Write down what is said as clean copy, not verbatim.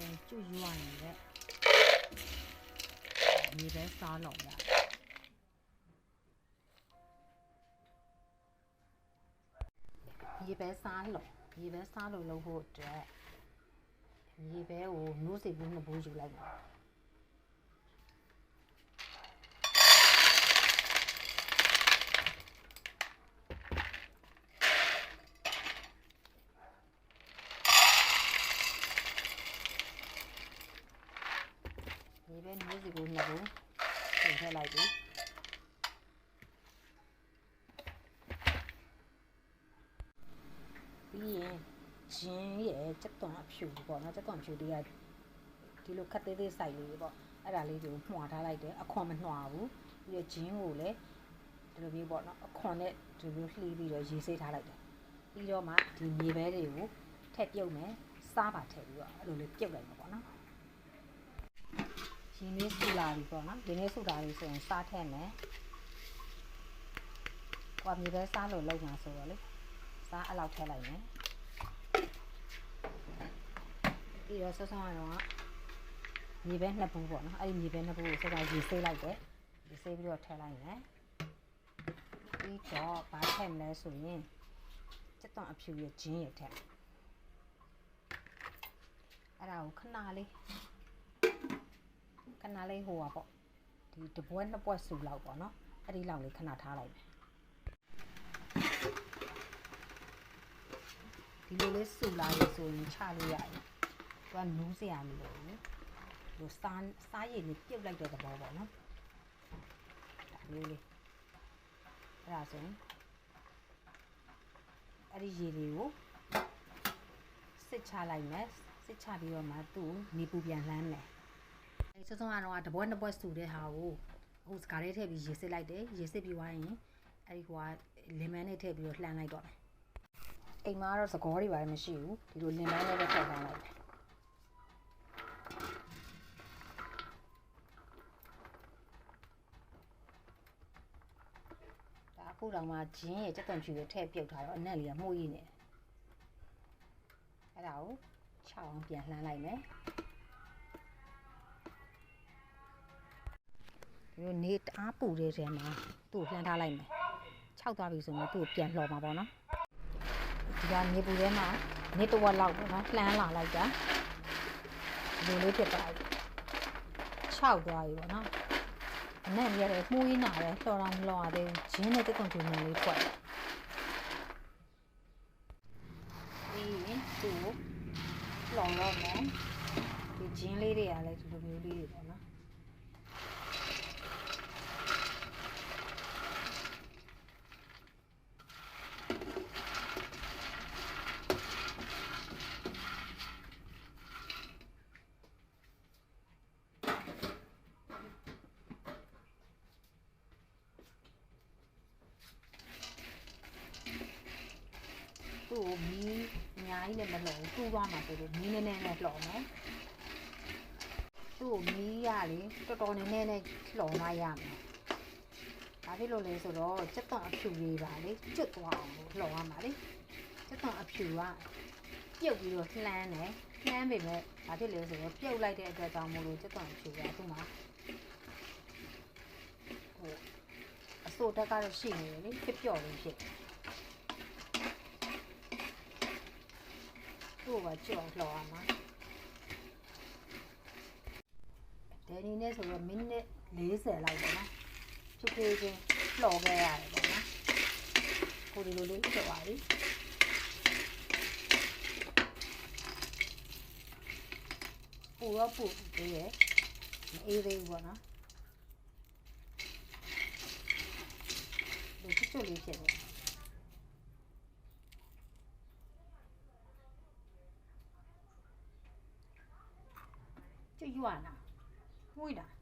ဆိုရင်ကျွတ်ရွာနေတဲ့မြေပဲစားလို့ရတယ်မြေပဲစားလို့လုပ်ဖို့အတွက်မြေပဲကိုနိုးစီဘူးနှစ်ဘူးယူလိုက်ပါမြေပဲနိုးစီဘူးနှစ်ဘူးထည့်ထည့်လိုက်ပြီပြီးရင်ဂျင်းရဲ့စက်သွန်အဖြူပေါ့နော်စက်သွန်အဖြူတွေကဒီလိုခက်သေးသေးစိုက်လေးပေါ့အဲ့ဒါလေးတွေကိုမှွာထားလိုက်တယ်အခွန်မနှွာဘူးပြီးတော့ဂျင်းကိုလည်းဒီလိုမျိုးပေါ့နော်အခွန်နဲ့ဒီလိုလှီးပြီးတော့ရေဆေးထားလိုက်တယ်ပြီးတော့မှဒီမြေပဲတွေကိုထည့်ပြုတ်မယ်စားပါထည့်ပြီးတော့အဲ့လိုလေးပြုတ်လိုက်မှာပေါ့နော်ရင်းနှီးစုလာပြီပေါ့နော်ရင်းနှီးစုလာပြီဆိုရင်စားထည့်မယ်ဟိုမြေပဲစားလို့လုံးမှာဆိုတော့လေစားအဲ့လောက်ထည့်လိုက်မယ်ပြီးတော့ဆော့ဆော့ကတော့မြေပဲနှစ်ဘူးပေါ့နော်အဲ့ဒီမြေပဲနှစ်ဘူးကိုဆော့ဆော့ရေဆေးလိုက်တယ်ရေဆေးပြီးတော့ထည့်လိုက်မယ်ပြီးတော့ဘာထည့်မလဲဆိုရင်စက်သွန်အဖြူရဲ့ဂျင်းရဲ့ထည့်အဲ့ဒါကိုခဏလေးဟိုပါပေါ့ဒီတပွဲနှစ်ပွဲစုလောက်ပေါ့နော်အဲ့ဒီလောက်လေးခဏထားလိုက်မယ်ဒီလိုလေးစုလာပြီဆိုရင်ချလို့ရတယ်သူကနူးစရာမလိုဘူးဒီစားရည်လေးပြုတ်လိုက်တဲ့သဘောပေါ့နော်ဒါလေးအဲ့ဒါဆိုရင်အဲ့ဒီရည်လေးကိုစစ်ချလိုက်မယ်စစ်ချပြီးတော့မှသူ့နေပူပြန်လှမ်းမယ်အဲစောစောကတော့တပွဲနှစ်ပွဲစုတဲ့ဟာကိုအခုစကားလေးထည့်ပြီးရေစစ်လိုက်တယ်ရေစစ်ပြီးသွားရင်အဲ့ဒီကလင်မန်းနဲ့ထည့်ပြီးတော့လှမ်းလိုက်တော့မယ်အိမ်မှာတော့သကောတွေပါမရှိဘူးဒီလိုလင်မန်းနဲ့ပဲထည့်ထားလိုက်တယ်ဒါအခုတော့မှဂျင်းရဲ့စက်သွန်ဖြူကိုထည့်ပြုတ်ထားတော့အနက်လေးကမှု့ရည်နေတယ်အဲ့ဒါကို6အောင်ပြန်လှမ်းလိုက်မယ်ဒီလိုနေတအားပူတဲ့ထဲမှာသူ့ကိုလှမ်းထားလိုက်မယ်6သွားပြီဆိုရင်သူ့ကိုပြန်လှော်မှာပေါ့နော်ဒီကနေပူထဲမှာနေတဝက်လောက်ပေါ့နော်လှမ်းလာလိုက်တာဒီလိုလေးဖြစ်သွားပြီ6သွားပြီပေါ့နော်အနက်ကြီးရတယ်မှုရင်းနာတယ်လှော်တော့မလှော်ရသေးဘူးဂျင်းနဲ့တက်ကွန်ထူနယ်လေးထွက်ပြီးရင်သူ့ကိုလှော်တော့မယ်ဒီဂျင်းလေးတွေကလည်းဒီလိုမျိုးလေးတွေပေါ့နော်သူ့ကိုမီးအများကြီးလည်းမလှော်ဘူးတူးသွားမှာဆိုလို့မီးနည်းနည်းနဲ့လှော်မယ်သူ့ကိုမီးရလေတော်တော်နည်းနည်းနဲ့လှော်မှရမယ်ဒါဖြစ်လို့လဲဆိုတော့စက်သွန်အဖြူလေးပါလေကျွတ်သွားအောင်လှော်ရမှာလေစက်သွန်အဖြူကပြုတ်ပြီးတော့လှမ်းတယ်လှမ်းပေမဲ့ဒါဖြစ်လဲဆိုတော့ပြုတ်လိုက်တဲ့အတွက်ကြောင့်မို့လို့စက်သွန်အဖြူကသူ့မှာဟိုအစိုးတက်ကတော့ရှိနေတယ်လေပျော့လေးဖြစ်သူ့ကိုကြောက်လှော်ရမှာဒယ်နီနဲ့ဆိုတော့မိနစ်40လောက်ပေါ့နော်ဖြည်းဖြည်းချင်းလှော်ခဲ့ရတယ်ပေါ့နော်ကိုဒီလိုလေးဖြစ်သွားပြီပူတော့ပူသေးရဲ့မအေးသေးဘူးပေါ့နော်ဒီချွတ်လေးဖြစ်တယ်就远了，贵了。